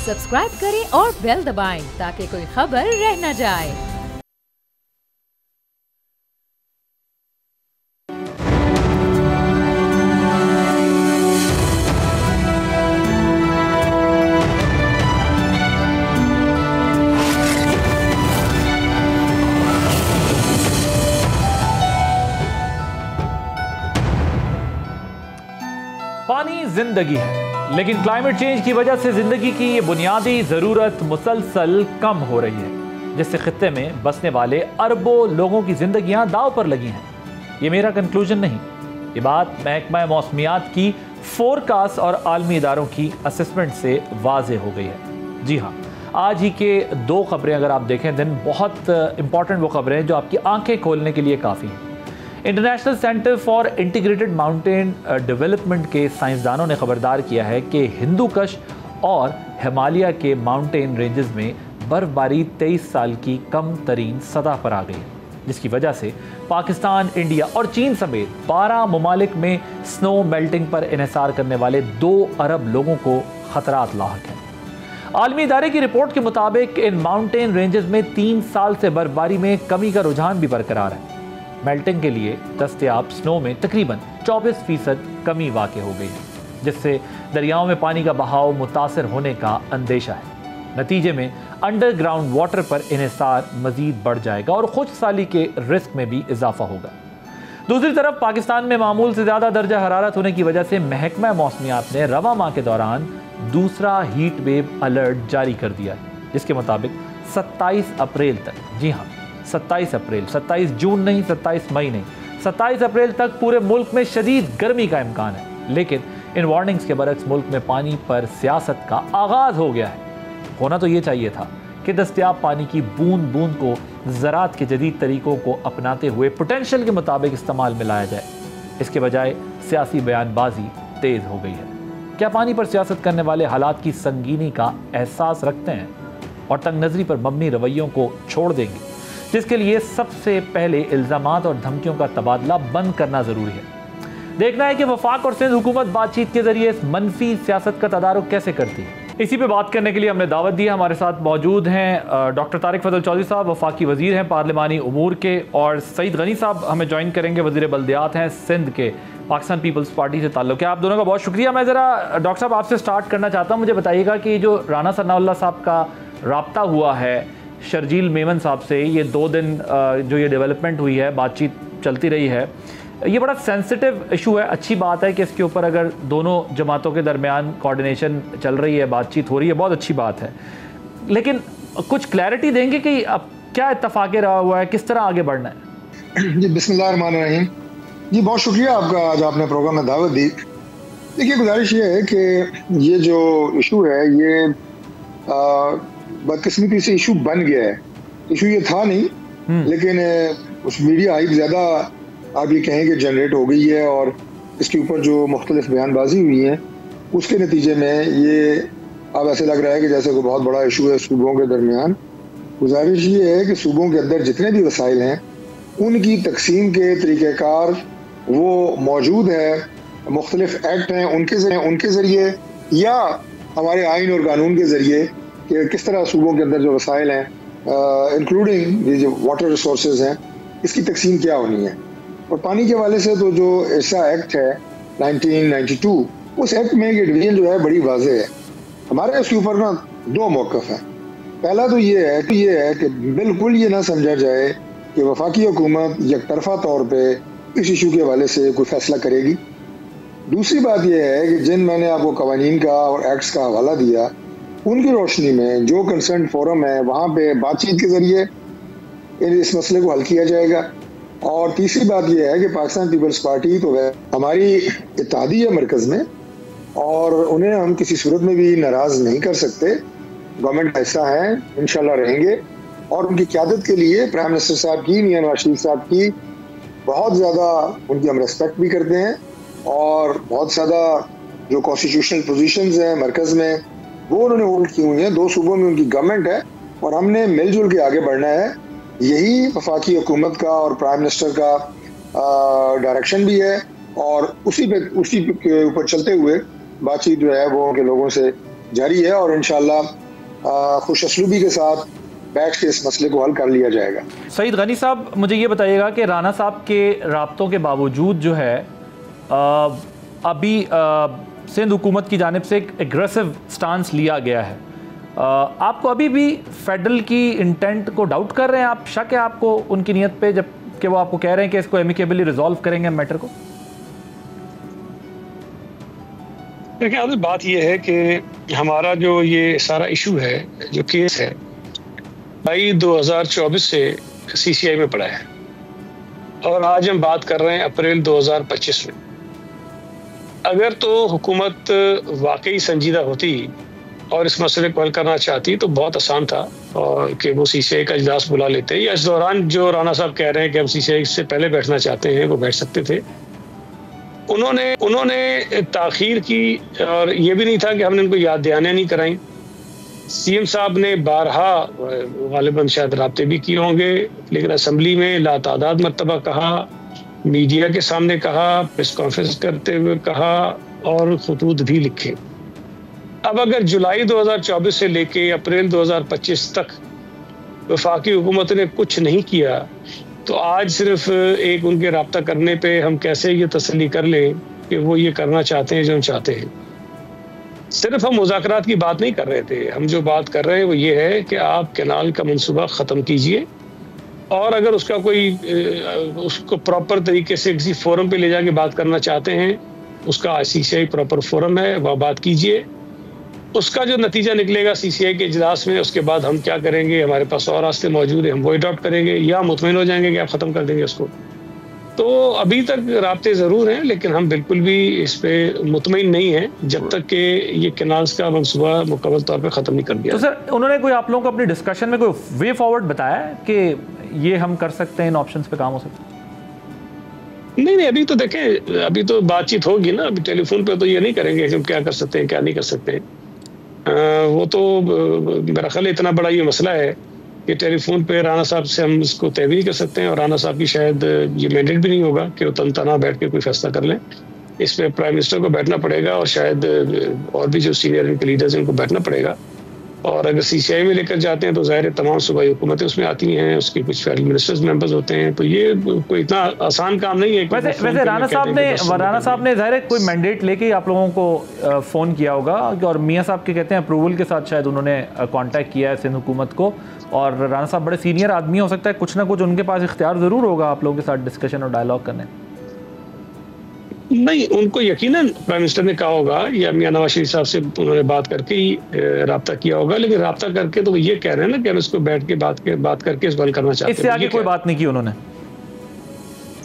Subscribe करें और bell दबाएं ताकि कोई खबर रह न जाए। पानी जिंदगी है, लेकिन क्लाइमेट चेंज की वजह से जिंदगी की ये बुनियादी जरूरत मुसलसल कम हो रही है, जिससे खित्ते में बसने वाले अरबों लोगों की जिंदगियां दांव पर लगी हैं। ये मेरा कंक्लूजन नहीं, ये बात महकमा मौसमियात की फोरकास्ट और आलमी इदारों की असेसमेंट से वाज़ेह हो गई है। जी हाँ, आज ही के दो खबरें अगर आप देखें दिन, बहुत इंपॉर्टेंट वो खबरें जो आपकी आंखें खोलने के लिए काफ़ी हैं। International centre for integrated mountain development के साइंसदानों ने खबरदार किया है कि हिंदू कुश और हिमालय के माउंटेन रेंजेस में बर्फबारी 23 साल की कम तरीन सतह पर आ गई है, जिसकी वजह से पाकिस्तान, इंडिया और चीन समेत 12 ममालिक में स्नो मेल्टिंग पर इन्हिसार करने वाले 2 अरब लोगों को खतरात लाहक हैं। आलमी इदारे की रिपोर्ट के मुताबिक इन माउंटेन रेंजेस में 3 साल से बर्फबारी में कमी का रुझान भी बरकरार है। मेल्टिंग के लिए दस्तयाब स्नो में तकरीबन 24% कमी वाक़ हो गई है, जिससे दरियाओं में पानी का बहाव मुतासर होने का अंदेशा है। नतीजे में अंडरग्राउंड वाटर पर इन्हिसार मजीद बढ़ जाएगा और खुशसाली के रिस्क में भी इजाफा होगा। दूसरी तरफ पाकिस्तान में मामूल से ज़्यादा दर्जा हरारत होने की वजह से महकमा मौसमियात ने रवा माह के दौरान दूसरा हीट वेव अलर्ट जारी कर दिया है, जिसके मुताबिक 27 अप्रैल तक, जी हाँ 27 अप्रैल, 27 जून नहीं, 27 मई नहीं, 27 अप्रैल तक पूरे मुल्क में शदीद गर्मी का इम्कान है। लेकिन इन वार्निंग्स के बरक्स मुल्क में पानी पर सियासत का आगाज़ हो गया है। होना तो ये चाहिए था कि दस्तयाब पानी की बूंद बूंद को ज़राअत के जदीद तरीक़ों को अपनाते हुए पोटेंशियल के मुताबिक इस्तेमाल में लाया जाए। इसके बजाय सियासी बयानबाजी तेज़ हो गई है। क्या पानी पर सियासत करने वाले हालात की संगीनी का एहसास रखते हैं और तंग नज़री पर मबनी रवैयों को छोड़ देंगे, जिसके लिए सबसे पहले इल्ज़ामात और धमकियों का तबादला बंद करना ज़रूरी है। देखना है कि वफाक और सिंध हुकूमत बातचीत के जरिए इस मनफी सियासत का तदारुक कैसे करती है। इसी पे बात करने के लिए हमने दावत दी है। हमारे साथ मौजूद हैं डॉक्टर तारिक फजल चौधरी साहब, वफाकी वज़ीर हैं पार्लिमानी उमूर के, और सईद गनी साहब हमें ज्वाइन करेंगे, वज़ीर बल्दियात हैं सिंध के, पाकिस्तान पीपल्स पार्टी से ताल्लुक़ है। आप दोनों का बहुत शुक्रिया। मैं ज़रा डॉक्टर साहब आपसे स्टार्ट करना चाहता हूँ। मुझे बताइएगा कि जो राना सनाउल्लाह साहब का रब्ता हुआ है शर्जील मेमन साहब से, ये 2 दिन जो ये डेवलपमेंट हुई है, बातचीत चलती रही है, ये बड़ा सेंसिटिव इशू है। अच्छी बात है कि इसके ऊपर अगर दोनों जमातों के दरमियान कोऑर्डिनेशन चल रही है, बातचीत हो रही है, बहुत अच्छी बात है। लेकिन कुछ क्लैरिटी देंगे कि अब क्या इत्तफाक़ रहा हुआ है, किस तरह आगे बढ़ना है? जी बिस्मिल्लाहिर्रहमानिर्रहीम। जी बहुत शुक्रिया आपका, आज आपने प्रोग्राम में दावत दी। देखिए, गुजारिश ये है कि ये जो इशू है ये बदकिस्मती से इशू बन गया है। इशू ये था नहीं, लेकिन उस मीडिया हाइप ज़्यादा आप ये कहें कि जनरेट हो गई है, और इसके ऊपर जो मुख्तलिफ बयानबाजी हुई है उसके नतीजे में ये अब ऐसे लग रहा है कि जैसे कोई बहुत बड़ा इशू है सूबों के दरमियान। गुजारिश ये है कि सूबों के अंदर जितने भी वसाइल हैं उनकी तकसीम के तरीक़ेकार वो मौजूद है, मुख्तलिफ एक्ट हैं उनके ज़रिए या हमारे आइन और कानून के ज़रिए कि किस तरह सूबों के अंदर जो वसाइल हैं इंक्लूडिंग ये जो वाटर रिसोर्सेज हैं, इसकी तकसीम क्या होनी है। और पानी के हवाले से तो जो ऐसा एक्ट है 1992, उस एक्ट में ये डिवीजन जो है बड़ी वाज़ेह है। हमारे इसके ऊपर ना 2 मौक़िफ़ हैं। पहला तो ये है कि बिल्कुल ये ना समझा जाए कि वफाकी हुकूमत यकतरफा तौर पर इस इशू के हवाले से कोई फ़ैसला करेगी। दूसरी बात यह है कि जिन मैंने आपको कवानीन का और एक्ट्स का हवाला दिया, उनकी रोशनी में जो कंसर्न फोरम है वहाँ पे बातचीत के ज़रिए इस मसले को हल किया जाएगा। और तीसरी बात यह है कि पाकिस्तान पीपल्स पार्टी तो हमारी इत्तेहादी है मरकज़ में, और उन्हें हम किसी सूरत में भी नाराज़ नहीं कर सकते। गवर्नमेंट का हिस्सा है, इंशाल्लाह रहेंगे, और उनकी क़यादत के लिए प्राइम मिनिस्टर साहब की, मियां नवाज शरीफ साहब की बहुत ज़्यादा उनकी हम रिस्पेक्ट भी करते हैं, और बहुत ज़्यादा जो कॉन्स्टिट्यूशनल पोजीशंस हैं मरकज़ में वो उन्होंने होल्ड की हुई हैं। 2 सूबों में उनकी गवर्नमेंट है, और हमने मिलजुल के आगे बढ़ना है। यही वफाकी हुकूमत का और प्राइम मिनिस्टर का डायरेक्शन भी है, और उसी के ऊपर चलते हुए बातचीत जो है वो उनके लोगों से जारी है और इंशाअल्लाह खुश असलूबी के साथ बैठ के इस मसले को हल कर लिया जाएगा। सईद गनी साहब, मुझे ये बताइएगा कि राना साहब के राब्तों के बावजूद जो है अभी सिंध हुकूमत की जानिब से एक एग्रेसिव स्टांस लिया गया है, आपको अभी भी फेडरल की इंटेंट को डाउट कर रहे हैं आप? शक है आपको उनकी नीयत पे जब कि वो आपको कह रहे हैं कि इसको एमिकेबली रिजॉल्व करेंगे मैटर को? देखिए, आदिल, बात यह है कि हमारा जो ये सारा इशू है, जो केस है, मई 2024 से सीसीआई में पड़ा है और आज हम बात कर रहे हैं अप्रैल 2025 में। अगर तो हुकूमत वाकई संजीदा होती और इस मसले को हल करना चाहती तो बहुत आसान था और कि वो सीसीआई का इजलास बुला लेते, या इस दौरान जो राना साहब कह रहे हैं कि हम सीसीआई से पहले बैठना चाहते हैं वो बैठ सकते थे। उन्होंने ताखीर की और ये भी नहीं था कि हमने उनको याद दहानियां नहीं कराई। सीएम साहब ने बारहा गालिबन शायद राब्ते भी किए होंगे, लेकिन असम्बली में लातादाद मरतबा कहा, मीडिया के सामने कहा, प्रेस कॉन्फ्रेंस करते हुए कहा और खतूत भी लिखे। अब अगर जुलाई 2024 से लेके अप्रैल 2025 तक वफाकी हुकूमत ने कुछ नहीं किया तो आज सिर्फ एक उनके राब्ता करने पे हम कैसे ये तसल्ली कर लें कि वो ये करना चाहते हैं जो हम चाहते हैं। सिर्फ हम मुज़ाकरात की बात नहीं कर रहे थे, हम जो बात कर रहे हैं वो ये है कि आप कैनाल का मंसूबा ख़त्म कीजिए और अगर उसका कोई उसको प्रॉपर तरीके से किसी फोरम पे ले जाके बात करना चाहते हैं, उसका सीसीआई प्रॉपर फोरम है, वह बात कीजिए। उसका जो नतीजा निकलेगा सीसीआई के इजलास में, उसके बाद हम क्या करेंगे, हमारे पास और रास्ते मौजूद हैं, हम वो अडॉप्ट करेंगे या मुतमईन हो जाएंगे कि आप ख़त्म कर देंगे उसको। तो अभी तक राब्ते ज़रूर हैं लेकिन हम बिल्कुल भी इस पे मुतमईन नहीं हैं जब तक कि ये कैनाल्स का मंसूबा मुकम्मल तौर पे ख़त्म नहीं कर दिया। तो सर, उन्होंने कोई आप लोगों को अपनी डिस्कशन में कोई वे फॉरवर्ड बताया कि ये हम कर सकते हैं, इन ऑप्शंस पे काम हो सकता है? नहीं, अभी तो देखें, अभी तो बातचीत होगी ना, अभी टेलीफोन पे तो ये नहीं करेंगे कि हम क्या कर सकते हैं क्या नहीं कर सकते हैं। वो तो मेरा ख्याल इतना बड़ा ये मसला है कि टेलीफोन पे राना साहब से हम इसको तय भी नहीं कर सकते हैं और राना साहब की शायद ये मैंडेट भी नहीं होगा कि वो तना बैठ के कोई फैसला कर लें। इस पे प्राइम मिनिस्टर को बैठना पड़ेगा और शायद और भी जो सीनियर इनके लीडर्स हैं उनको बैठना पड़ेगा। और अगर सीसीआई में लेकर जाते हैं तो ज़ाहिर तमाम सूबाई हुकूमतें उसमें आती हैं, उसके कुछ फेडरल मिनिस्टर्स मेंबर्स होते हैं, तो ये कोई इतना आसान काम नहीं है। वैसे राना साहब ने ज़ाहिर कोई मैंडेट लेके आप लोगों को फ़ोन किया होगा और मियाँ साहब के कहते हैं अप्रूवल के साथ शायद उन्होंने कांटेक्ट किया है सिंध हुकूमत को, और राना साहब बड़े सीनियर आदमी, हो सकता है कुछ ना कुछ उनके पास इख्तियार ज़रूर होगा आप लोगों के साथ डिस्कशन और डायलॉग करने। नहीं, उनको यकीनन प्राइम मिनिस्टर ने कहा होगा या मियां नवाज शरीफ साहब से उन्होंने बात करके ही राब्ता किया होगा, लेकिन राब्ता करके तो वो ये कह रहे हैं ना कि हम इसको बैठ के बात करके इसको हल करना चाहते हैं। इससे आगे कोई बात नहीं की उन्होंने?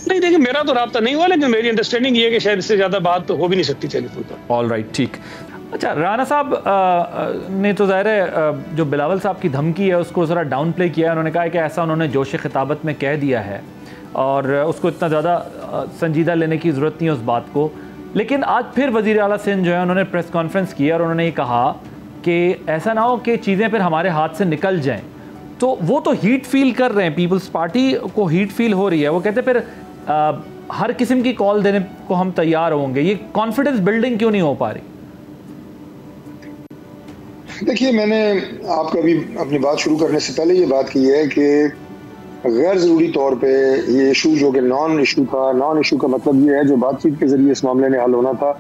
नहीं, देखिए, मेरा तो राब्ता नहीं हुआ, लेकिन मेरी अंडरस्टैंडिंग ये है कि शायद इससे ज़्यादा बात तो हो भी नहीं सकती टेलीफोन पर। ऑल राइट, ठीक। अच्छा, राना साहब ने तो ज़ाहिर है जो बिलावल साहब की धमकी है उसको ज़रा डाउन प्ले किया है। उन्होंने कहा है कि ऐसा उन्होंने जोश खिताबत में कह दिया है और उसको इतना ज़्यादा संजीदा लेने की ज़रूरत नहीं है उस बात को। लेकिन आज फिर वज़ीर आला सिंध जो है उन्होंने प्रेस कॉन्फ्रेंस की और उन्होंने ये कहा कि ऐसा ना हो कि चीज़ें फिर हमारे हाथ से निकल जाएं। तो वो तो हीट फील कर रहे हैं, पीपल्स पार्टी को हीट फील हो रही है। वो कहते हैं फिर हर किस्म की कॉल देने को हम तैयार होंगे। ये कॉन्फिडेंस बिल्डिंग क्यों नहीं हो पा रही? देखिए, मैंने आपको अभी अपनी बात शुरू करने से पहले ये बात की है कि गैर ज़रूरी तौर पे ये इशू जो कि नॉन इशू था, नॉन इशू का मतलब ये है जो बातचीत के ज़रिए इस मामले में हल होना था,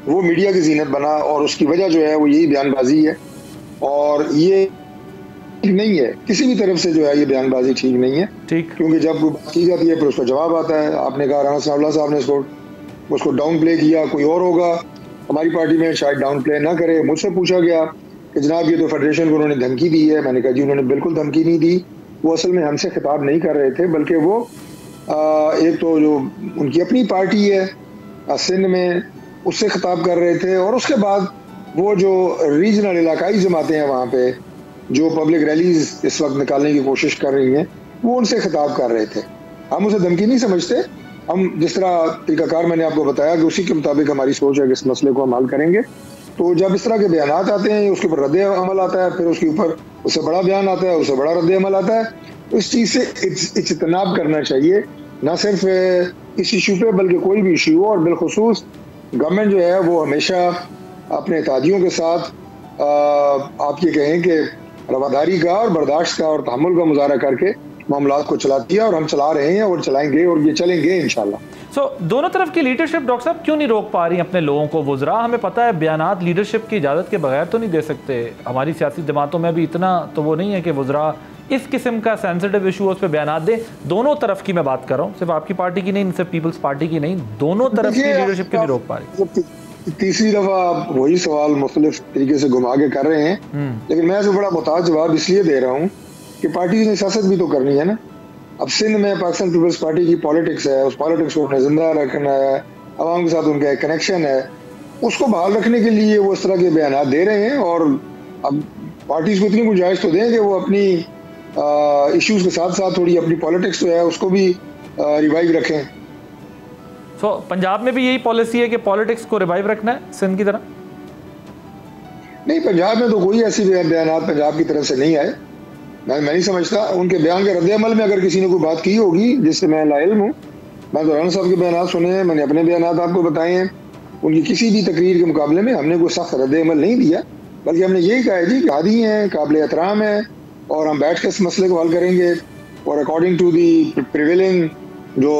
वो मीडिया की जीनत बना और उसकी वजह जो है वो यही बयानबाजी है। और ये ठीक नहीं है, किसी भी तरफ से जो है ये बयानबाजी ठीक नहीं है, ठीक, क्योंकि जब बात की जाती है फिर उसका जवाब आता है। आपने कहा राना साहब ने उसको डाउन प्ले किया, कोई और होगा हमारी पार्टी में शायद डाउन प्ले ना करे। मुझसे पूछा गया कि जनाब ये तो फेडरेशन को उन्होंने धमकी दी है। मैंने कहा जी उन्होंने बिल्कुल धमकी नहीं दी, वो असल में हमसे खिताब नहीं कर रहे थे, बल्कि वो एक तो जो उनकी अपनी पार्टी है सिंध में उससे खिताब कर रहे थे, और उसके बाद वो जो रीजनल इलाकाई जमातें हैं वहाँ पे जो पब्लिक रैलीज इस वक्त निकालने की कोशिश कर रही हैं वो उनसे खिताब कर रहे थे। हम उसे धमकी नहीं समझते, हम जिस तरह तरीकाकार मैंने आपको बताया कि उसी के मुताबिक हमारी सोच है कि इस मसले को हम हल करेंगे। तो जब इस तरह के बयान आते हैं उसके ऊपर रद्द अमल आता है, फिर उसके ऊपर उससे बड़ा बयान आता है, उससे बड़ा रद्द अमल आता है। तो इस चीज़ से इज्तनाब करना चाहिए, ना सिर्फ इस इशू पे बल्कि कोई भी इशू हो। और बिलखुसूस गवर्नमेंट जो है वो हमेशा अपने इत्तेहादियों के साथ आप ये कहें कि रवादारी का और बर्दाश्त का और तहम्मुल का मुजाहरा करके मामलात को चलाती है, और हम चला रहे हैं और चलाएंगे और ये चलेंगे इंशाल्लाह। दोनों तरफ की लीडरशिप डॉक्टर साहब क्यों नहीं रोक पा रही अपने लोगों को? वुज़रा हमें पता है बयानात लीडरशिप की इजाज़त के बगैर तो नहीं दे सकते। हमारी सियासी जमातों में भी इतना तो वो नहीं है कि वुज़रा इस किस्म का सेंसिटिव इशू उस पर बयानात दें। दोनों तरफ की मैं बात कर रहा हूँ, सिर्फ आपकी पार्टी की नहीं, सिर्फ पीपल्स पार्टी की नहीं, दोनों तरफ की लीडरशिप क्यों नहीं रोक पा रही? तीसरी दफा आप वही सवाल मुख्तलिफ तरीके से घुमा के कर रहे हैं, लेकिन मैं इसको बड़ा मुताज जवाब इसलिए दे रहा हूँ कि पार्टी ने सियासत भी तो करनी है ना। अब सिंध में पाकिस्तान पीपल्स पार्टी की पॉलिटिक्स है, उस पॉलिटिक्स को अपने जिंदा रखना है, अवाम के साथ उनका एक कनेक्शन है, उसको बहाल रखने के लिए वो इस तरह के बयान दे रहे हैं। और अब पार्टीज को इतनी गुंजाइश तो दें कि वो अपनी इश्यूज के साथ साथ थोड़ी अपनी पॉलिटिक्स जो है उसको भी रिवाइव रखें। पंजाब में भी यही पॉलिसी है कि पॉलिटिक्स को रिवाइव रखना है सिंध की तरह? नहीं, पंजाब में तो कोई ऐसी बयान पंजाब की तरफ से नहीं आए। मैं नहीं समझता उनके बयान के रद्द-ए-अमल में अगर किसी ने कोई बात की होगी जिससे मैं लाइल्म हूँ। मैं तो राना साहब के बयान सुने हैं, मैंने अपने बयान आपको बताए हैं। उनकी किसी भी तकरीर के मुकाबले में हमने कोई सख्त रद्द-ए-अमल नहीं दिया, बल्कि हमने यही कहा है जी कि आदी हैं, काबिल एहतराम है, और हम बैठ के इस मसले को हल करेंगे और अकॉर्डिंग टू दी प्रिवेलिंग जो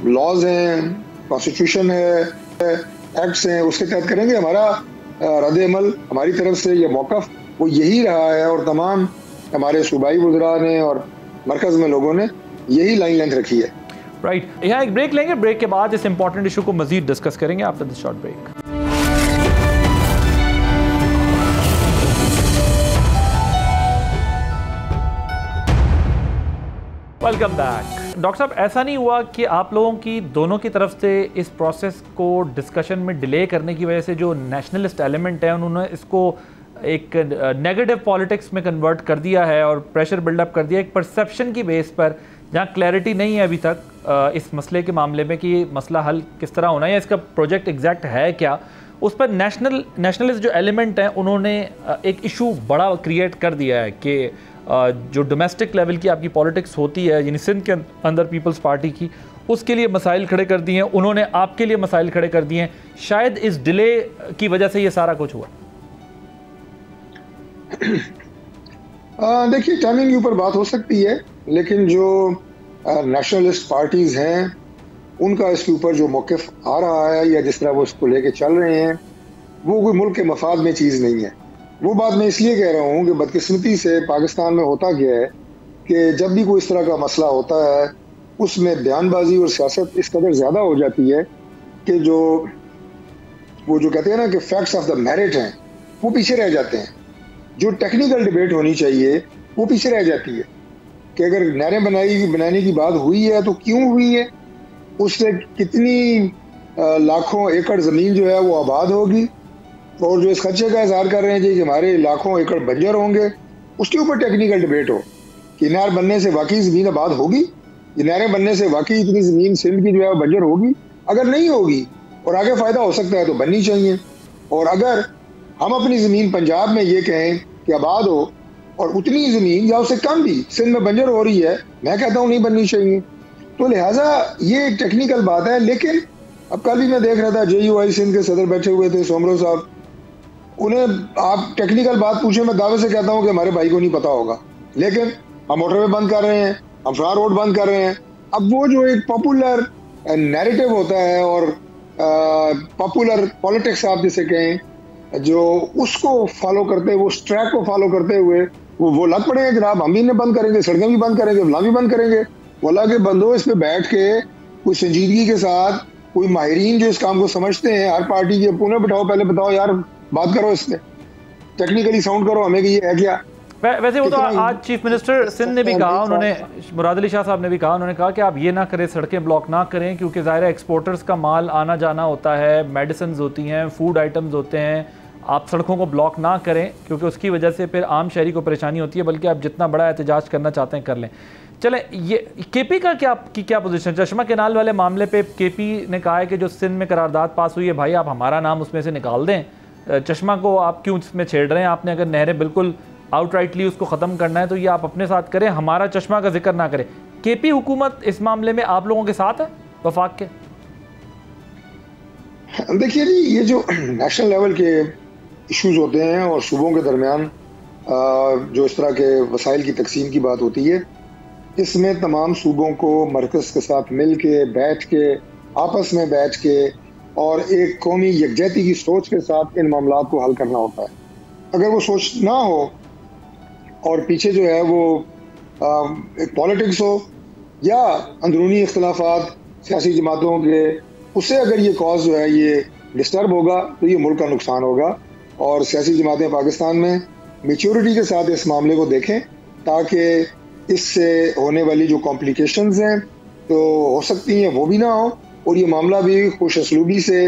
लॉज हैं, कॉन्स्टिट्यूशन है, एक्ट्स हैं, उसके तहत करेंगे। हमारा रद्द-ए-अमल हमारी तरफ से ये मौक़िफ़ वो यही रहा है, और तमाम हमारे सूबाई वज़रा ने और मरकज़ में लोगों ने यही लाइन लेंथ रखी है। राइट, यहाँ एक ब्रेक लेंगे, ब्रेक के बाद इस इंपॉर्टेंट इशू को मजीद डिस्कस करेंगे after this short break. Welcome back. Doctor साहब, ऐसा नहीं हुआ कि आप लोगों की दोनों की तरफ से इस प्रोसेस को डिस्कशन में डिले करने की वजह से जो नेशनलिस्ट एलिमेंट है उन्होंने इसको एक नेगेटिव पॉलिटिक्स में कन्वर्ट कर दिया है और प्रेशर बिल्डअप कर दिया एक परसेप्शन की बेस पर, जहाँ क्लैरिटी नहीं है अभी तक इस मसले के मामले में कि ये मसला हल किस तरह होना है या इसका प्रोजेक्ट एग्जैक्ट है क्या। उस पर नेशनलिस्ट जो एलिमेंट हैं उन्होंने एक इशू बड़ा क्रिएट कर दिया है कि जो डोमेस्टिक लेवल की आपकी पॉलिटिक्स होती है, यानी सिंध के अंदर पीपल्स पार्टी की, उसके लिए मसाइल खड़े कर दिए हैं उन्होंने, आपके लिए मसाइल खड़े कर दिए हैं। शायद इस डिले की वजह से ये सारा कुछ हुआ। देखिए, टाइमिंग के ऊपर बात हो सकती है, लेकिन जो नेशनलिस्ट पार्टीज हैं उनका इसके ऊपर जो मौक़िफ़ आ रहा है या जिस तरह वो इसको लेके चल रहे हैं, वो कोई मुल्क के मफाद में चीज़ नहीं है। वो बात मैं इसलिए कह रहा हूँ कि बदकिस्मती से पाकिस्तान में होता गया है कि जब भी कोई इस तरह का मसला होता है उसमें बयानबाजी और सियासत इस कदर ज़्यादा हो जाती है कि वो जो कहते हैं ना कि फैक्ट्स ऑफ द मेरिट हैं वो पीछे रह जाते हैं। जो टेक्निकल डिबेट होनी चाहिए वो पीछे रह जाती है कि अगर नहरें बनाने की बात हुई है तो क्यों हुई है, उससे कितनी लाखों एकड़ ज़मीन जो है वो आबाद होगी, और जो इस खर्चे का इज़हार कर रहे हैं जी कि हमारे लाखों एकड़ बंजर होंगे, उसके ऊपर टेक्निकल डिबेट हो कि नहर बनने से वाकई ज़मीन आबाद होगी, ये नहरें बनने से वाकई इतनी ज़मीन सिंध की जो है बंजर होगी। अगर नहीं होगी और आगे फ़ायदा हो सकता है तो बननी चाहिए। और अगर हम अपनी ज़मीन पंजाब में ये कहें कि आबाद हो और उतनी ज़मीन या उससे कम भी सिंध में बंजर हो रही है, मैं कहता हूँ नहीं बननी चाहिए। तो लिहाजा ये एक टेक्निकल बात है। लेकिन अब कल भी मैं देख रहा था JUI सिंध के सदर बैठे हुए थे सोमरो साहब, उन्हें आप टेक्निकल बात पूछे, मैं दावे से कहता हूँ कि हमारे भाई को नहीं पता होगा, लेकिन हम मोटरवे बंद कर रहे हैं, हम फ्लावर रोड बंद कर रहे हैं। अब वो जो एक पॉपुलर नैरेटिव होता है और पॉपुलर पॉलिटिक्स आप जिसे कहें, जो उसको फॉलो करते हुए, उस ट्रैक को फॉलो करते हुए वो लग पड़े हैं जनाब, हम भी इन्हें बंद करेंगे, सड़कें भी बंद करेंगे, फलां भी बंद करेंगे। वाला के बंदो इस पे बैठ के कोई संजीदगी के साथ कोई माहिरीन जो इस काम को समझते हैं, हर पार्टी के पुणे बिठाओ, पहले बताओ यार, बात करो इसमें, टेक्निकली साउंड करो हमें कि ये है क्या। वैसे वो तो आज चीफ मिनिस्टर सिंध ने भी कहा, उन्होंने मुराद अली शाह साहब ने भी कहा, उन्होंने कहा कि आप ये ना करें, सड़कें ब्लॉक ना करें, क्योंकि ज़ाहिर है एक्सपोर्टर्स का माल आना जाना होता है, मेडिसिन होती हैं, फूड आइटम्स होते हैं, आप सड़कों को ब्लॉक ना करें क्योंकि उसकी वजह से फिर आम शहरी को परेशानी होती है, बल्कि आप जितना बड़ा एहतजाज करना चाहते हैं कर लें। चलें, ये केपी का क्या पोजीशन? चश्मा केनाल वाले मामले पे केपी ने कहा है कि जो सिंध में करारदाद पास हुई है, भाई आप हमारा नाम उसमें से निकाल दें, चश्मा को आप क्यों इसमें छेड़ रहे हैं? आपने अगर नहरें बिल्कुल आउटराइटली उसको ख़त्म करना है तो ये आप अपने साथ करें, हमारा चश्मा का जिक्र ना करें। केपी हुकूमत इस मामले में आप लोगों के साथ है वफाक के? देखिए जी, ये जो नेशनल लेवल के इश्यूज होते हैं और सूबों के दरमियान जो इस तरह के वसाइल की तकसीम की बात होती है, इसमें तमाम सूबों को मरकज़ के साथ मिल के बैठ के आपस में बैठ के और एक कौमी यकजहती की सोच के साथ इन मामलों को हल करना होता है। अगर वो सोच ना हो और पीछे जो है वो एक पॉलिटिक्स हो या अंदरूनी इख्तलाफात सियासी जमातों के, उससे अगर ये कॉज जो है ये डिस्टर्ब होगा तो ये मुल्क का नुकसान होगा। और सियासी जमातें पाकिस्तान में मैच्योरिटी के साथ इस मामले को देखें ताकि इससे होने वाली जो कॉम्प्लिकेशंस हैं तो हो सकती हैं वो भी ना हो और ये मामला भी खुश असलूबी से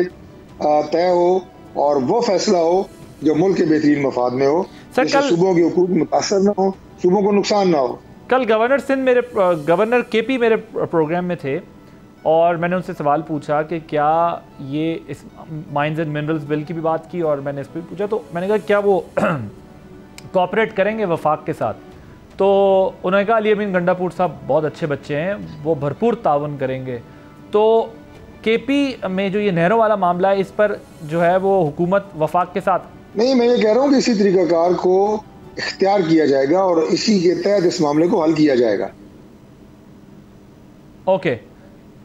तय हो और वो फैसला हो जो मुल्क के बेहतरीन मफाद में हो, जिससे सूबों के हुकूक मुतासर ना हो, सूबों को नुकसान ना हो। कल गवर्नर केपी मेरे प्रोग्राम में थे और मैंने उनसे सवाल पूछा कि क्या ये इस माइंस एंड मिनरल्स बिल की भी बात की और मैंने इस पर पूछा, तो मैंने कहा क्या वो कोऑपरेट करेंगे वफाक के साथ, तो उन्होंने कहा अली अमीन गंडापुर साहब बहुत अच्छे बच्चे हैं, वो भरपूर ताउन करेंगे। तो केपी में जो ये नहरों वाला मामला है इस पर जो है वो हुकूमत वफाक के साथ नहीं, मैं ये कह रहा हूँ कि इसी तरीक़ाकार को इख्तियार किया जाएगा और इसी के तहत इस मामले को हल किया जाएगा। ओके,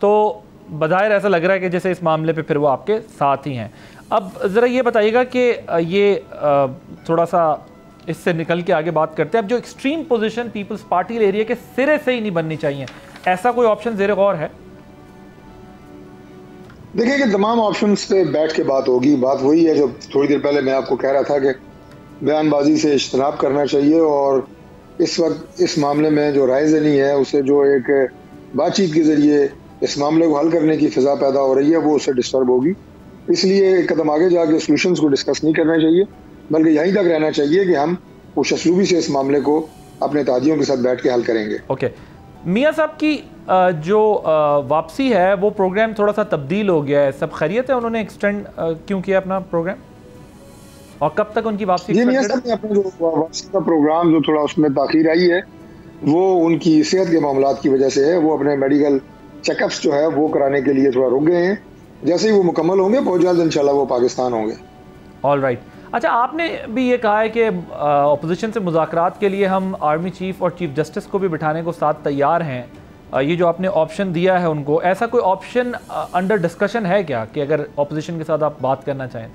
तो बज़ाहिर ऐसा लग रहा है कि जैसे इस मामले पे फिर वो आपके साथ ही हैं। अब ज़रा ये बताइएगा कि ये थोड़ा सा इससे निकल के आगे बात करते हैं। अब जो एक्सट्रीम पोजीशन पीपल्स पार्टी ले रही है कि सिरे से ही नहीं बननी चाहिए, ऐसा कोई ऑप्शन ज़ेरे गौर है? देखिए कि तमाम ऑप्शंस पे बैठ के बात होगी। बात वही है जो थोड़ी देर पहले मैं आपको कह रहा था कि बयानबाजी से इज्तनाब करना चाहिए और इस वक्त इस मामले में जो राय ज़नी है उसे जो एक बातचीत के ज़रिए इस मामले को हल करने की फ़िज़ा पैदा हो रही है वो उससे डिस्टर्ब होगी। इसलिए एक कदम आगे जाके सोल्यूशंस को डिस्कस नहीं करना चाहिए, बल्कि यहीं तक रहना चाहिए कि हम खुश असलूबी से इस मामले को अपने तादियों के साथ बैठ के हल करेंगे। ओके, मियाँ साहब की जो वापसी है वो प्रोग्राम थोड़ा सा तब्दील हो गया है, सब खैरियत है? उन्होंने एक्सटेंड क्यों किया अपना प्रोग्राम और कब तक उनकी वापसी? जी मियाँ साहब ने अपना जो वापसी का प्रोग्राम जो थोड़ा उसमें ताख़ीर आई है वो उनकी सेहत के मामलात की वजह से है। वो अपने मेडिकल चेकअप्स जो है वो कराने के लिए थोड़ा रुक गए हैं। जैसे ही वो मुकम्मल होंगे बहुत जल्द इंशाल्लाह वो पाकिस्तान होंगे। All right. अच्छा, आपने भी ये कहा है कि अपोजिशन से मुज़ाकरात के लिए हम आर्मी चीफ और चीफ जस्टिस को भी बिठाने को साथ तैयार हैं। ये जो आपने ऑप्शन दिया है उनको, ऐसा कोई ऑप्शन अंडर डिस्कशन है क्या कि अगर अपोजिशन के साथ आप बात करना चाहें?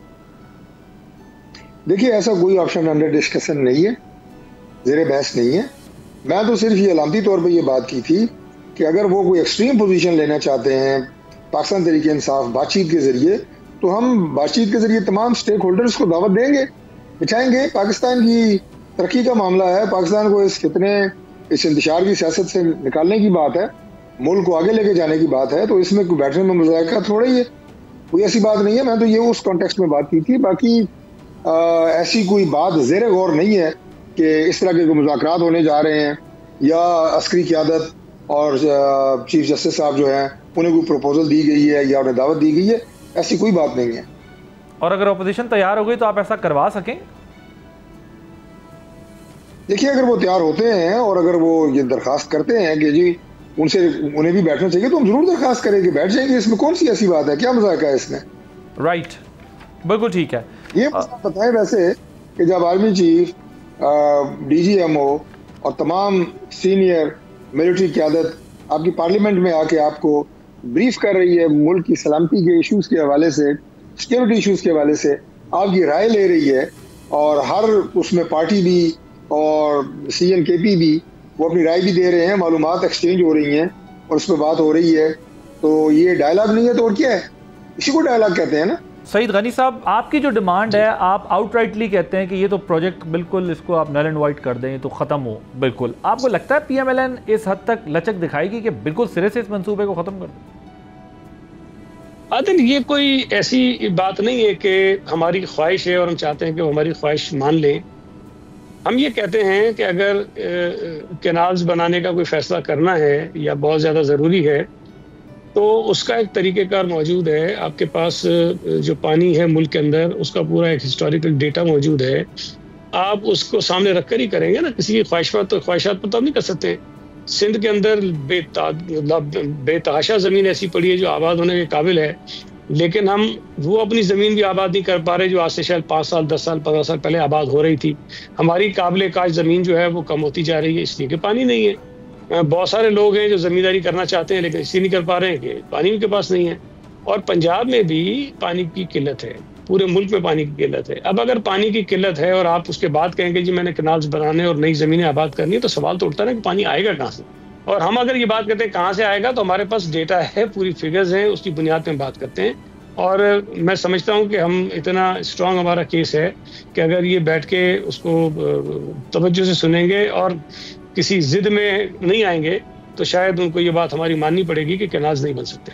देखिए, ऐसा कोई ऑप्शन अंडर डिस्कशन नहीं है, ज़ेरे बहस नहीं है। मैं तो सिर्फ ये अलामती तौर पर ये बात की थी कि अगर वो कोई एक्सट्रीम पोजीशन लेना चाहते हैं पाकिस्तान तहरीक इंसाफ बातचीत के ज़रिए, तो हम बातचीत के ज़रिए तमाम स्टेक होल्डर्स को दावत देंगे, बिठाएंगे। पाकिस्तान की तरक्की का मामला है, पाकिस्तान को इस फितने इस इंतशार की सियासत से निकालने की बात है, मुल्क को आगे लेके जाने की बात है, तो इसमें बैठने में मुज़ाकरा थोड़ा ही है, कोई ऐसी बात नहीं है। मैं तो ये उस कॉन्टेक्स्ट में बात की थी, बाकी ऐसी कोई बात ज़ेरे गौर नहीं है कि इस तरह के मुज़ाकरात होने जा रहे हैं या अस्करी क़यादत और चीफ जस्टिस साहब जो हैं उन्हें कोई प्रपोजल दी गई है या उन्हें दावत दी गई है, ऐसी कोई बात नहीं है। और अगर अपोजिशन तैयार हो गई तो आप ऐसा करवा सकें? देखिए, अगर वो तैयार होते हैं और अगर वो ये दरखास्त करते हैं कि जी उन्हें भी बैठना चाहिए, तो हम जरूर दरखास्त करेंगे, बैठ जाएंगे। इसमें कौन सी ऐसी बात है, क्या मजाक है इसमें? राइट, बिल्कुल ठीक है। ये बताएं वैसे कि जब आर्मी चीफ, DGMO और तमाम सीनियर मिलिट्री क़यादत आपकी पार्लियामेंट में आके आपको ब्रीफ कर रही है मुल्क की सलामती के इश्यूज़ के हवाले से, सिक्योरिटी इश्यूज़ के हवाले से आपकी राय ले रही है और हर उसमें पार्टी भी और CNKP भी वो अपनी राय भी दे रहे हैं, मालूमात एक्सचेंज हो रही हैं और उस पर बात हो रही है, तो ये डायलॉग नहीं है तो और क्या है? इसी को डायलॉग कहते हैं ना। सईद गनी साहब, आपकी जो डिमांड है, आप आउटराइटली कहते हैं कि ये तो प्रोजेक्ट बिल्कुल इसको आप नल एंड वाइट कर दें तो ख़त्म हो बिल्कुल। आपको लगता है PMLN इस हद तक लचक दिखाएगी कि बिल्कुल सिरे से इस मंसूबे को ख़त्म कर दें? आदिल, ये कोई ऐसी बात नहीं है कि हमारी ख्वाहिश है और हम चाहते हैं कि वो हमारी ख्वाहिश मान लें। हम ये कहते हैं कि अगर कैनाल्स बनाने का कोई फैसला करना है या बहुत ज़्यादा ज़रूरी है तो उसका एक तरीक़ेकार मौजूद है। आपके पास जो पानी है मुल्क के अंदर, उसका पूरा एक हिस्टोरिकल डेटा मौजूद है। आप उसको सामने रख कर ही करेंगे ना, किसी की ख्वाहिशात पर तो आप नहीं कर सकते। सिंध के अंदर बेतहाशा ज़मीन ऐसी पड़ी है जो आबाद होने के काबिल है, लेकिन हम वो अपनी ज़मीन भी आबाद नहीं कर पा रहे जो आज से शायद 5 साल 10 साल 15 साल पहले आबाद हो रही थी। हमारी काबिल काश ज़मीन जो है वो कम होती जा रही है इसलिए कि पानी नहीं है। बहुत सारे लोग हैं जो ज़मींदारी करना चाहते हैं लेकिन इसलिए नहीं कर पा रहे हैं कि पानी उनके पास नहीं है। और पंजाब में भी पानी की किल्लत है, पूरे मुल्क में पानी की किल्लत है। अब अगर पानी की किल्लत है और आप उसके बाद कहेंगे जी मैंने कैनाल्स बनाने और नई ज़मीनें आबाद करनी है, तो सवाल तो उठता है कि पानी आएगा कहाँ से। और हम अगर ये बात करते हैं कहाँ से आएगा, तो हमारे पास डेटा है, पूरी फिगर्स हैं, उसकी बुनियाद पे हम बात करते हैं। और मैं समझता हूँ कि हम इतना स्ट्रांग हमारा केस है कि अगर ये बैठ के उसको तवज्जो से सुनेंगे और किसी जिद में नहीं आएंगे तो शायद उनको ये बात हमारी माननी पड़ेगी कि कैनाल्स नहीं बन सकते।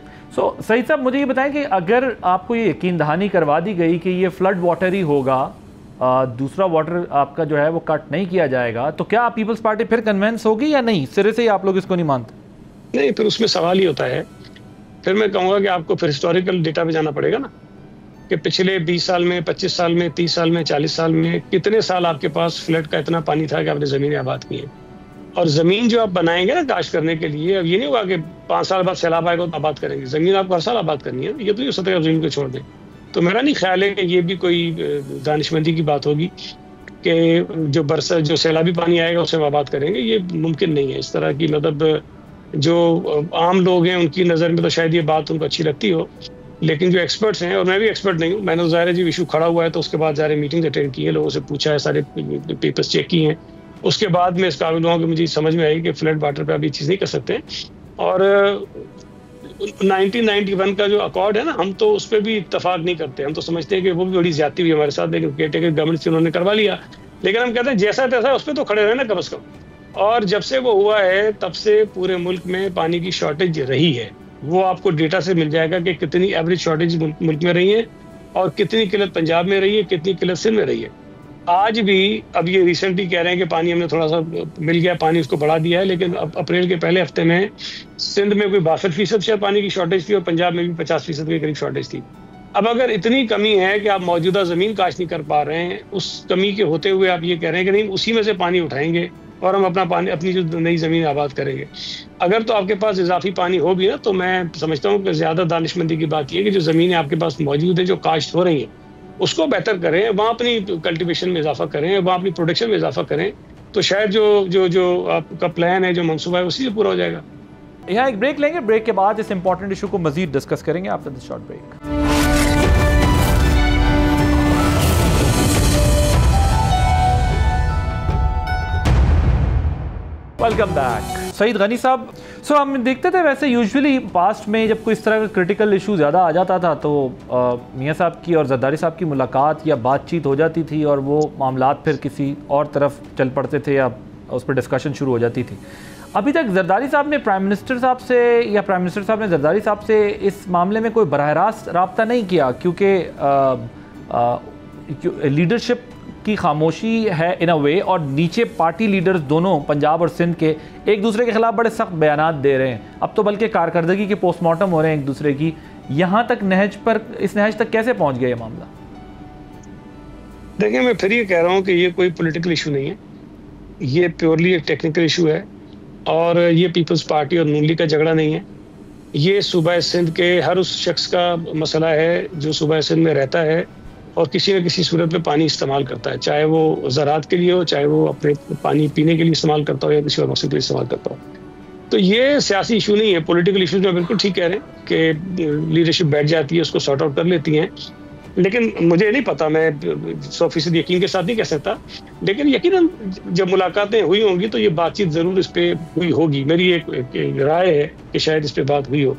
सईद साहब, मुझे ये बताएं कि अगर आपको ये यकीन दहानी करवा दी गई कि ये फ्लड वाटर ही होगा, दूसरा वाटर आपका जो है वो कट नहीं किया जाएगा, तो क्या पीपल्स पार्टी फिर कन्विंस होगी या नहीं? सिरे से ही आप लोग इसको नहीं मानते? नहीं, फिर उसमें सवाल ही होता है। फिर मैं कहूँगा कि आपको फिर हिस्टोरिकल डेटा पे जाना पड़ेगा ना, कि पिछले 20 साल में, 25 साल में, 30 साल में, 40 साल में कितने साल आपके पास फ्लड का इतना पानी था कि आपने ज़मीनें आबाद की हैं। और ज़मीन जो आप बनाएंगे ना काश्त करने के लिए, अब ये नहीं होगा कि 5 साल बाद सैलाब आएगा तो आबाद करेंगे। ज़मीन आपको हर साल आबाद करनी है, ये तो नहीं हो सकता आप ज़मीन को छोड़ दें। तो मेरा नहीं ख्याल है कि ये भी कोई दानिशमंदी की बात होगी कि जो सैलाबी पानी आएगा उसे हम आबाद करेंगे, ये मुमकिन नहीं है। इस तरह की मतलब जो आम लोग हैं उनकी नज़र में तो शायद ये बात उनको अच्छी लगती हो, लेकिन जो एक्सपर्ट्स हैं, और मैं भी एक्सपर्ट नहीं हूँ, मैंने तो ज़ाहिर है जब इशू खड़ा हुआ है तो उसके बाद सारे मीटिंग अटेंड की है, लोगों से पूछा है, सारे पेपर्स चेक किए हैं, उसके बाद मैं इस काबिल हुआ कि मुझे समझ में आई कि फ्लड वाटर पर अभी चीज़ नहीं कर सकते। और 1991 का जो अकॉर्ड है ना, हम तो उस पर भी इत्तफाक नहीं करते। हम तो समझते हैं कि वो भी बड़ी ज्यादती हुई हमारे साथ, लेकिन केयरटेकर गवर्नमेंट से उन्होंने करवा लिया। लेकिन हम कहते हैं जैसा तैसा उस पर तो खड़े रहे ना कम से कम। और जब से वो हुआ है तब से पूरे मुल्क में पानी की शॉर्टेज रही है। वो आपको डेटा से मिल जाएगा कि कितनी एवरेज शॉर्टेज मुल्क में रही है और कितनी किल्लत पंजाब में रही है, कितनी किल्लत सिंध में रही है। आज भी अब ये रिसेंटली कह रहे हैं कि पानी हमने थोड़ा सा मिल गया, पानी उसको बढ़ा दिया है, लेकिन अब अप्रैल के पहले हफ्ते में सिंध में कोई 62% शायद पानी की शॉर्टेज थी और पंजाब में भी 50% के करीब शॉर्टेज थी। अब अगर इतनी कमी है कि आप मौजूदा ज़मीन काश्त नहीं कर पा रहे हैं, उस कमी के होते हुए आप ये कह रहे हैं कि नहीं उसी में से पानी उठाएंगे और हम अपनी जो नई ज़मीन आबाद करेंगे। अगर तो आपके पास इजाफी पानी हो भी ना, तो मैं समझता हूँ कि ज़्यादा दानिशमंदी की बात यह है कि जो ज़मीनें आपके पास मौजूद है, जो काश्त हो रही हैं, उसको बेहतर करें, वहाँ अपनी कल्टीवेशन में इजाफा करें, वहाँ अपनी प्रोडक्शन में इजाफा करें, तो शायद जो आपका प्लान है, जो मंसूबा है, उसी से पूरा हो जाएगा। यहाँ एक ब्रेक लेंगे, ब्रेक के बाद इस इंपॉर्टेंट इशू को मजीद डिस्कस करेंगे after this short break. Welcome back. Saeed Ghani साहब, हम देखते थे वैसे यूजुअली पास्ट में जब कोई इस तरह का क्रिटिकल इशू ज़्यादा आ जाता था तो मियाँ साहब की और जरदारी साहब की मुलाकात या बातचीत हो जाती थी और वो मामलात फिर किसी और तरफ चल पड़ते थे या उस पर डिस्कशन शुरू हो जाती थी। अभी तक जरदारी साहब ने प्राइम मिनिस्टर साहब से या प्राइम मिनिस्टर साहब ने जरदारी साहब से इस मामले में कोई बराह रास्त रब्ता नहीं किया, क्योंकि लीडरशिप की खामोशी है इन अ वे, और नीचे पार्टी लीडर्स दोनों पंजाब और सिंध के एक दूसरे के खिलाफ बड़े सख्त बयानात दे रहे हैं। अब तो बल्कि कारकर्दगी के पोस्टमार्टम हो रहे हैं एक दूसरे की। यहाँ तक इस नहज तक कैसे पहुँच गया ये मामला? देखिए, मैं फिर ये कह रहा हूँ कि ये कोई पॉलिटिकल इशू नहीं है, ये प्योरली एक टेक्निकल इशू है। और ये पीपल्स पार्टी और नून लीग का झगड़ा नहीं है, ये सूबा सिंध के हर उस शख्स का मसला है जो सूबा सिंध में रहता है और किसी न किसी सूरत में पानी इस्तेमाल करता है, चाहे वो ज़राअत के लिए हो, चाहे वो अपने पानी पीने के लिए इस्तेमाल करता हो या किसी और मकसद के लिए इस्तेमाल करता हो। तो ये सियासी इशू नहीं है, पॉलिटिकल इशूज में बिल्कुल ठीक कह रहे हैं कि लीडरशिप बैठ जाती है, उसको सॉर्ट आउट कर लेती हैं। लेकिन मुझे नहीं पता, मैं 100% यकीन के साथ नहीं कह सकता, लेकिन यकीनन जब मुलाकातें हुई होंगी तो ये बातचीत ज़रूर इस पर हुई होगी। मेरी एक राय है कि शायद इस पर बात हुई हो।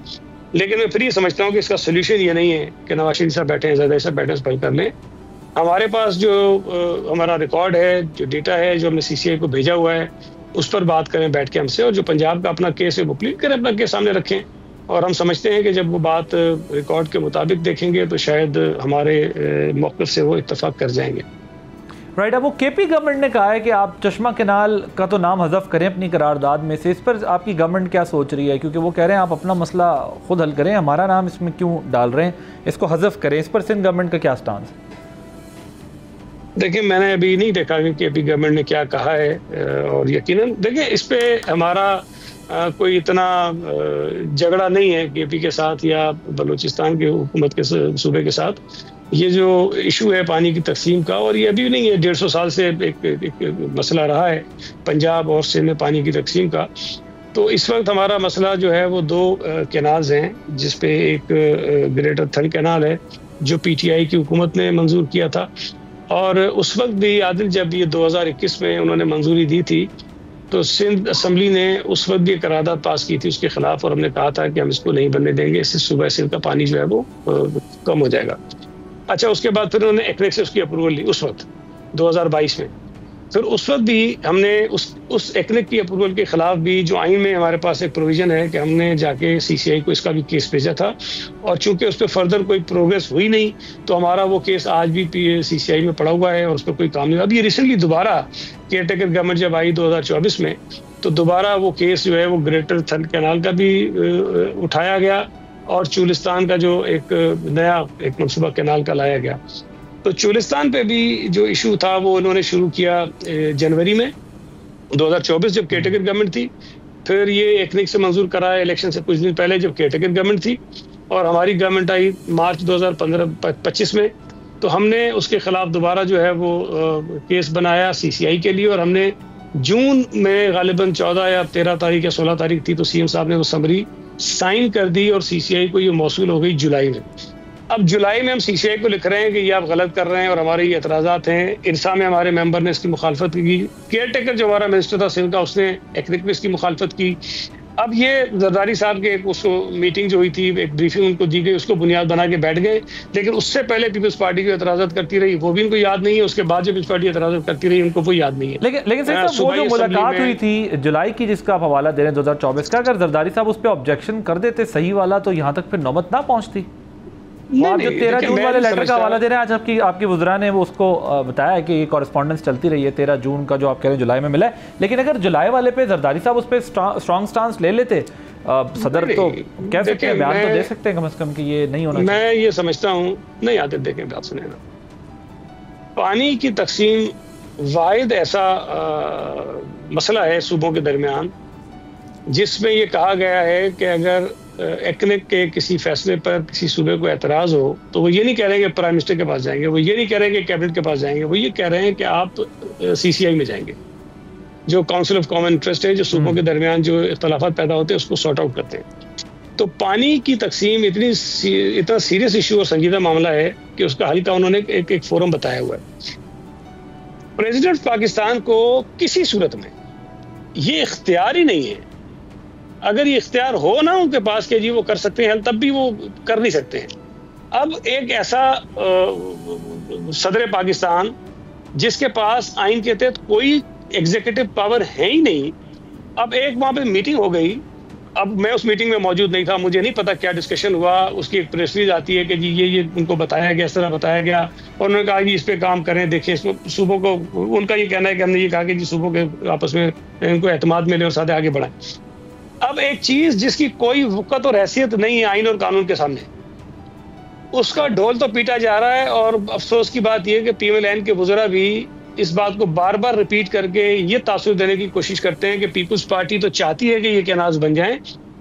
लेकिन मैं फिर ये समझता हूँ कि इसका सोल्यूशन ये नहीं है कि नवाज शरीफ साहब बैठे हैं, ज़रदारी साहब बैठे हैं, हल कर लें। हमारे पास जो हमारा रिकॉर्ड है, जो डेटा है, जो हमने CCI को भेजा हुआ है, उस पर बात करें बैठ के हमसे, और जो पंजाब का अपना केस है वो प्लीड करें, अपना केस सामने रखें। और हम समझते हैं कि जब वो बात रिकॉर्ड के मुताबिक देखेंगे तो शायद हमारे मौक़िफ़ से वो इत्तफाक कर जाएंगे। राइट। अब वो KP गवर्नमेंट ने कहा है कि आप चश्मा कैनाल का तो नाम हज़फ करें अपनी करारदाद में से। इस पर आपकी गवर्नमेंट क्या सोच रही है? क्योंकि वो कह रहे हैं आप अपना मसला खुद हल करें, हमारा नाम इसमें क्यों डाल रहे हैं, इसको हज़फ करें। इस पर सिंध गवर्नमेंट का क्या स्टांस है? देखिए, मैंने अभी नहीं देखा कि KP गवर्नमेंट ने क्या कहा है, और यकीनन देखिए इस पे हमारा कोई इतना झगड़ा नहीं है केपी के साथ या बलूचिस्तान के हुकूमत के सूबे के साथ। ये जो इशू है पानी की तकसीम का, और ये अभी नहीं है, 150 साल से एक मसला रहा है पंजाब और सिंध में पानी की तकसीम का। तो इस वक्त हमारा मसला जो है वो 2 कैनाल्स हैं, जिसपे एक ग्रेटर थल कैनाल है जो पीटीआई की हुकूमत ने मंजूर किया था, और उस वक्त भी आदिल जब ये 2021 में उन्होंने मंजूरी दी थी तो सिंध असम्बली ने उस वक्त भी एक करारदाद पास की थी उसके खिलाफ, और हमने कहा था कि हम इसको नहीं बनने देंगे, इससे सूबा सिंध का पानी जो है वो कम हो जाएगा। अच्छा, उसके बाद फिर उन्होंने एक्नेक से उसकी अप्रूवल ली उस वक्त 2022 में। फिर उस वक्त भी हमने उस एक्नेक की अप्रूवल के खिलाफ भी, जो आइन में हमारे पास एक प्रोविजन है कि हमने जाके सीसीआई को इसका भी केस भेजा था, और चूंकि उस पर फर्दर कोई प्रोग्रेस हुई नहीं तो हमारा वो केस आज भी सीसीआई में पड़ा हुआ है और उस पर कोई काम नहीं। अब ये रिसेंटली दोबारा केयरटेकर गवर्नमेंट जब आई 2024 में, तो दोबारा वो केस जो है वो ग्रेटर थल कैनाल का भी उठाया गया और चुलिस्तान का जो एक नया एक मनसूबा कैनाल का लाया गया। तो चुलिस्तान पे भी जो इशू था वो उन्होंने शुरू किया जनवरी में 2024 जब केयरटेकर गवर्नमेंट थी। फिर ये एक्नेक से मंजूर कराया इलेक्शन से कुछ दिन पहले जब केयरटेकर गवर्नमेंट थी, और हमारी गवर्नमेंट आई मार्च 2025 में। तो हमने उसके खिलाफ दोबारा जो है वो केस बनाया सीसीआई के लिए, और हमने जून में गालिबन 14 या 13 तारीख या 16 तारीख थी तो सीएम साहब ने वो समरी साइन कर दी और सीसीआई को ये मौसूल हो गई जुलाई में। अब जुलाई में हम सीसीआई को लिख रहे हैं कि ये आप गलत कर रहे हैं और हमारे ये एतराज़ात हैं। इरसा में हमारे मेंबर ने इसकी मुखालफत की, केयरटेकर जो हमारा मिनिस्टर था सिंध का उसने एक्नेक में इसकी मुखालफत की। अब ये जरदारी साहब के उसको मीटिंग जो हुई थी, एक ब्रीफिंग उनको दी गई, उसको बुनियाद बना के बैठ गए, लेकिन उससे पहले पीपल्स पार्टी जो एतराज़ात करती रही वो भी उनको याद नहीं है, उसके बाद जो पीपल्स पार्टी एतराज़ात करती रही उनको वो याद नहीं है। लेकिन वो जो मुलाकात हुई थी जुलाई की जिसका आप हवाला दे रहे हैं 2024 का, अगर जरदारी साहब उस पर ऑब्जेक्शन कर देते सही वाला तो यहाँ तक फिर नौबत ना पहुँचती। आप जो 13 जून वाले लेटर का हवाला दे रहे हैं, आज आपकी वुज़रा ने वो उसको बताया है कि कॉरेस्पॉन्डेंस चलती रही है 13 जून का जो आप कह रहे हैं जुलाई में मिला है, लेकिन अगर जुलाई वाले पे जरदारी साहब उस पर स्ट्रॉन्ग स्टांस ले लेते, सदर तो कह सकते हैं, बयान तो दे सकते हैं कम से कम कि ये नहीं होना। मैं ये समझता हूँ, नहीं आते देखें बात सुने ना, पानी की तकसीम वाहिद ऐसा मसला है सूबों के दरमियान जिसमें ये कहा गया है कि अगर एक्नेक के किसी फैसले पर किसी सूबे को एतराज़ हो तो वो ये नहीं कह रहे हैं कि प्राइम मिनिस्टर के पास जाएंगे, वो ये नहीं कह रहे हैं कि कैबिनेट के पास जाएंगे, वो ये कह रहे हैं कि आप सीसीआई में जाएंगे, जो काउंसिल ऑफ कॉमन इंटरेस्ट है, जो सूबों के दरमियान जो इख्तलाफात पैदा होते हैं उसको सॉर्ट आउट करते हैं। तो पानी की तकसीम इतना सीरियस इशू और संजीदा मामला है कि उसका हल का उन्होंने एक फोरम बताया हुआ है। प्रेसिडेंट पाकिस्तान को किसी सूरत में ये इख्तियार ही नहीं है, अगर ये इख्तियार हो ना उनके पास कि जी वो कर सकते हैं, तब भी वो कर नहीं सकते हैं। अब एक ऐसा सदर पाकिस्तान जिसके पास आइन के तहत कोई एग्जीक्यूटिव पावर है ही नहीं, अब एक वहाँ पे मीटिंग हो गई, अब मैं उस मीटिंग में मौजूद नहीं था, मुझे नहीं पता क्या डिस्कशन हुआ, उसकी एक प्रेस रिलीज आती है कि जी ये उनको बताया गया, इस तरह बताया गया, और उन्होंने कहा कि इस पे काम करें, देखें इसमें सूबों को, उनका ये कहना है कि हमने ये कहा कि जी सूबों के आपस में इनको एतमाद मिले और साथ आगे बढ़ाएं। अब एक चीज जिसकी कोई वक़्त और हैसियत नहीं है आइन और कानून के सामने, उसका ढोल तो पीटा जा रहा है। और अफसोस की बात यह कि पीएमएल के वुज़रा भी इस बात को बार बार रिपीट करके ये तासुर देने की कोशिश करते हैं कि पीपल्स पार्टी तो चाहती है कि ये कैनाल्स बन जाएं,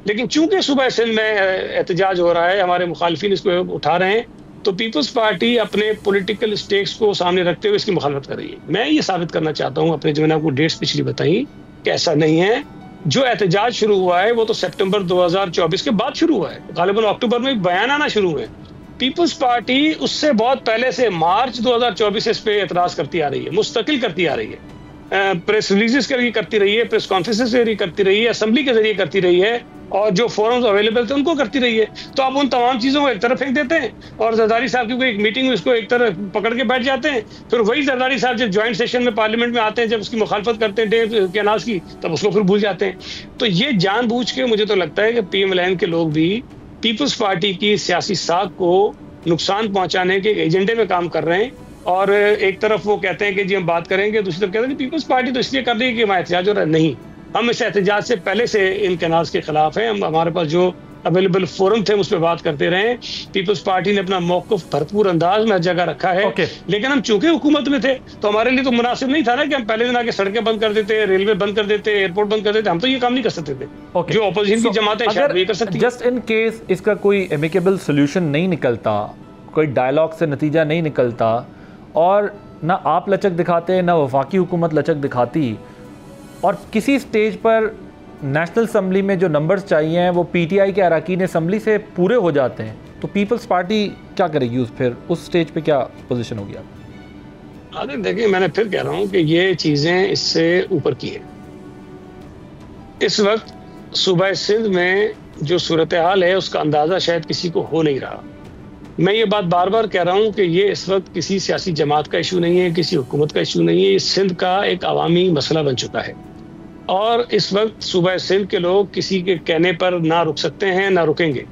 लेकिन चूंकि सूबा सिंध में एहतजाज हो रहा है, हमारे मुखालिफिन इसको उठा रहे हैं, तो पीपल्स पार्टी अपने पॉलिटिकल स्टेक्स को सामने रखते हुए इसकी मुखालफत कर रही है। मैं ये साबित करना चाहता हूँ, अपने जो मैंने आपको डेट्स पिछली बताई कि ऐसा नहीं है। जो एहतजाज शुरू हुआ है वो तो सितंबर 2024 के बाद शुरू हुआ है, गालिबन अक्टूबर में बयान आना शुरू हुए। पीपल्स पार्टी उससे बहुत पहले से मार्च 2024 इस पे एतराज करती आ रही है, मुस्तकिल करती आ रही है, प्रेस रिलीजेस करती रही है, प्रेस कॉन्फ्रेंसेस करती रही है, असेंबली के जरिए करती रही है, और जो फोरम्स अवेलेबल थे उनको करती रही है। तो आप उन तमाम चीज़ों को एक तरफ फेंक देते हैं और जरदारी साहब की कोई एक मीटिंग में इसको एक तरफ पकड़ के बैठ जाते हैं। फिर वही जरदारी साहब जब ज्वाइंट सेशन में पार्लियामेंट में आते हैं, जब उसकी मुखालफत करते हैं कैनाल्स की, तब उसको फिर भूल जाते हैं। तो ये जानबूझ के मुझे तो लगता है कि पीएमएल के लोग भी पीपल्स पार्टी की सियासी साख को नुकसान पहुंचाने के एजेंडे में काम कर रहे हैं। और एक तरफ वो कहते हैं कि जी हम बात करेंगे, दूसरी तरफ कहते हैं कि पीपल्स पार्टी तो इसलिए कर रही है कि हमारा एहतजाज हो रहा है। नहीं, हम इस एहतजाज से पहले से इन कैनाल्स के खिलाफ हैं। हमारे पास जो अवेलेबल फोरम थे, उस पर बात करते रहे। पीपल्स पार्टी ने अपना मौक़िफ़ भरपूर अंदाज में हर जगह रखा है। लेकिन हम चूंकि हुकूमत में थे तो हमारे लिए तो मुनासिब नहीं था ना कि हम पहले दिन आके सड़कें बंद कर देते, रेलवे बंद कर देते, एयरपोर्ट बंद कर देते। हम तो ये काम नहीं कर सकते थे। जो अपोजिशन की जमातें शायद ये कर सकती। जस्ट इन केस इसका कोई एमिकेबल सोल्यूशन नहीं निकलता, कोई डायलॉग से नतीजा नहीं निकलता, और ना आप लचक दिखाते ना वफाकी हुकूमत लचक दिखाती, और किसी स्टेज पर नेशनल असम्बली में जो नंबर्स चाहिए हैं वो पीटीआई के अरकान असम्बली से पूरे हो जाते हैं, तो पीपल्स पार्टी क्या करेगी? फिर उस स्टेज पे क्या पोजीशन होगी आप? अरे देखिए, मैंने फिर कह रहा हूँ कि ये चीज़ें इससे ऊपर की है। इस वक्त सूबा सिंध में जो सूरत हाल है उसका अंदाज़ा शायद किसी को हो नहीं रहा। मैं ये बात बार बार कह रहा हूँ कि ये इस वक्त किसी सियासी जमात का इशू नहीं है, किसी हुकूमत का इशू नहीं है, ये सिंध का एक अवामी मसला बन चुका है। और इस वक्त सूबा सिंध के लोग किसी के कहने पर ना रुक सकते हैं, ना रुकेंगे।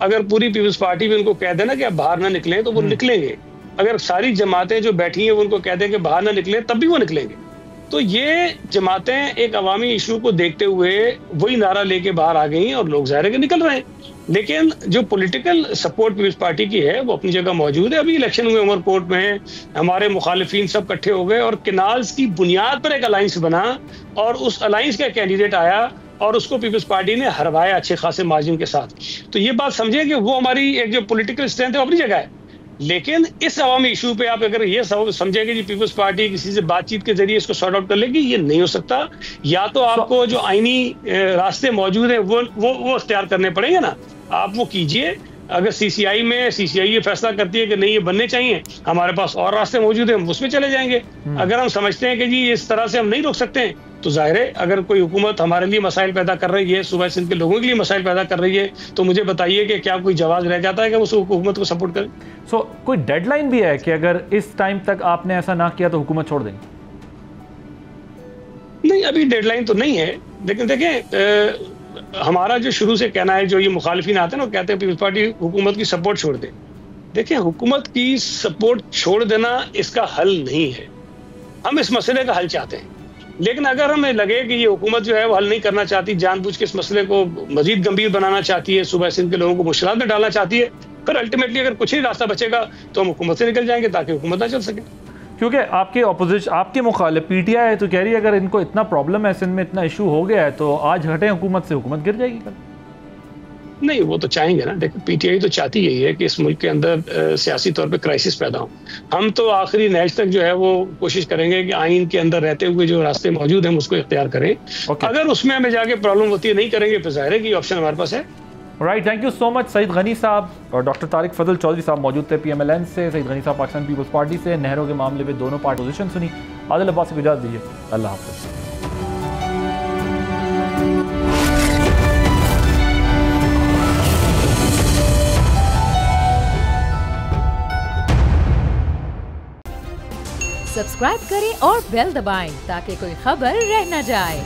अगर पूरी पीपल्स पार्टी भी उनको कह दे ना कि आप बाहर ना निकलें, तो वो निकलेंगे। अगर सारी जमातें जो बैठी हैं वो उनको कह दें कि बाहर ना निकलें, तब भी वो निकलेंगे। तो ये जमातें एक अवामी इशू को देखते हुए वही नारा लेके बाहर आ गई और लोग ज़ाहिर है कि निकल रहे हैं। लेकिन जो पॉलिटिकल सपोर्ट पीपल्स पार्टी की है वो अपनी जगह मौजूद है। अभी इलेक्शन हुए उमरकोट में, हमारे मुखालिफिन सब इकट्ठे हो गए और किनाल्स की बुनियाद पर एक अलायंस बना और उस अलायंस का कैंडिडेट आया और उसको पीपल्स पार्टी ने हरवाया अच्छे खासे मार्जिन के साथ। तो ये बात समझिए कि वो हमारी एक जो पॉलिटिकल स्ट्रेंथ है अपनी जगह है। लेकिन इस अवामी इशू पे आप अगर ये समझे कि पीपल्स पार्टी किसी से बातचीत के जरिए इसको सॉर्ट आउट कर लेगी, ये नहीं हो सकता। या तो आपको जो आईनी रास्ते मौजूद हैं वो इख्तियार करने पड़ेंगे ना, आप वो कीजिए। अगर सीसीआई ये फैसला करती है कि नहीं ये बनने चाहिए, हमारे पास और रास्ते मौजूद हैं, हम उसमें चले जाएंगे। अगर हम समझते हैं कि जी इस तरह से हम नहीं रोक सकते हैं, तो जाहिर है अगर कोई हुकूमत हमारे लिए मसाइल पैदा कर रही है, सूबा सिंध के लोगों के लिए मसाइल पैदा कर रही है, तो मुझे बताइए कि क्या कोई जवाब रह जाता है कि उस हुकूमत को सपोर्ट करें? कोई डेडलाइन भी है कि अगर इस टाइम तक आपने ऐसा ना किया तो हुकूमत छोड़ देंगे? नहीं, अभी डेडलाइन तो नहीं है। लेकिन देखें, हमारा जो शुरू से कहना है, जो ये मुखालिफिन आते हैं ना, कहते हैं पीपल्स पार्टी हुकूमत की सपोर्ट छोड़ दे। देखिए, हुकूमत की सपोर्ट छोड़ देना इसका हल नहीं है। हम इस मसले का हल चाहते हैं, लेकिन अगर हमें लगे कि ये हुकूमत जो है वो हल नहीं करना चाहती, जानबूझ के इस मसले को मजीद गंभीर बनाना चाहती है, सूबा सिंध के लोगों को मुश्किलात में डालना चाहती है, फिर अल्टीमेटली अगर कुछ ही रास्ता बचेगा तो हम हुकूमत से निकल जाएंगे ताकि हुकूमत ना चल सके। क्योंकि आपके ऑपोजिशन, आपके मुखालिफ पीटीआई है तो कह रही है अगर इनको इतना प्रॉब्लम है, सिंध में इतना इशू हो गया है, तो आज हटें हुकूमत से, हुकूमत गिर जाएगी कल। नहीं, वो तो चाहेंगे ना। देखो, पीटीआई तो चाहती यही है कि इस मुल्क के अंदर सियासी तौर पे क्राइसिस पैदा हो। हम तो आखिरी नहज तक जो है वो कोशिश करेंगे कि आइन के अंदर रहते हुए जो रास्ते मौजूद हैं उसको इख्तियार करें। अगर उसमें हमें जाके प्रॉब्लम होती है, नहीं करेंगे, फिर जाहिर है कि ऑप्शन हमारे पास है। Right, thank you so much. Saeed Ghani साहब और डॉक्टर तारिक फजल चौधरी साहब मौजूद थे PMLN से। सईद गनी साहब पाकिस्तान पीपल्स पार्टी से। नहरों के मामले में दोनों पार्टी पोजीशन सुनी। आदिल अब्बास को इजाज़त दीजिए, अल्लाह हाफ़िज़। सब्सक्राइब करें और बेल दबाएं ताकि कोई खबर रह न जाए।